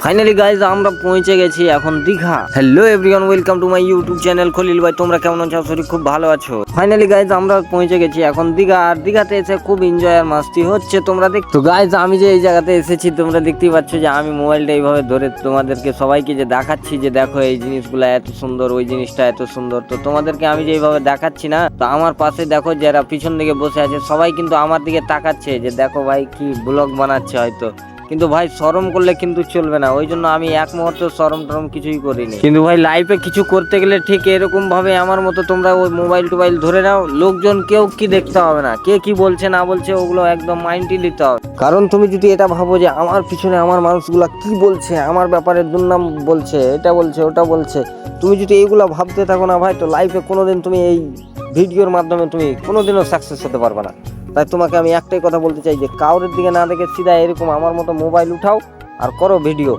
Finally guys আমরা পৌঁছে গেছি এখন Digha. Hello everyone, welcome to my YouTube channel Khalil ভাই। তোমরা কেমন আছো? শরীর খুব ভালো আছো। ফাইনালি গাইজ আমরা পৌঁছে গেছি এখন দীঘা। আর দীঘাতে এসে খুব এনজয় আর মাস্তি হচ্ছে তোমরা দেখতো। গাইজ আমি যে এই জায়গাতে এসেছি তোমরা দেখতেই পাচ্ছ যে আমি মোবাইলটা এইভাবে ধরে তোমাদেরকে সবাইকে যে দেখাচ্ছি যে দেখো এই জিনিসগুলো এত সুন্দর, ওই জিনিসটা এত সুন্দর। তো তোমাদেরকে আমি যে এইভাবে দেখাচ্ছি না, তো আমার পাশে দেখো যারা পিছন দিকে বসে আছে সবাই কিন্তু আমার দিকে তাকাচ্ছে যে দেখো ভাই কি ব্লগ বানাচ্ছে হয়তো। কিন্তু ভাই শরম করলে কিন্তু চলবে না, ওই জন্য আমি এক মুহূর্ত শরম টরম কিছুই করিনি। কিন্তু ভাই লাইফে কিছু করতে গেলে ঠিক এরকম ভাবে আমার মতো তোমরা ওই মোবাইল টোবাইল ধরে নাও, লোকজন কেউ কি দেখতে হবে না, কে কি বলছে না বলছে ওগুলো একদম মাইন্ডই নিতে হবে। কারণ তুমি যদি এটা ভাবো যে আমার পিছনে আমার মানুষগুলা কি বলছে, আমার ব্যাপারে দুর্নাম বলছে, এটা বলছে ওটা বলছে, তুমি যদি এইগুলো ভাবতে থাকো না ভাই, তো লাইফে কোনোদিন তুমি এই ভিডিওর মাধ্যমে তুমি কোনোদিনও সাকসেস হতে পারবে না। তাই তোমাকে আমি একটাই কথা বলতে চাই যে কাউরের দিকে না দেখে সিধা এরকম আমার মতো মোবাইল উঠাও আর করো ভিডিও।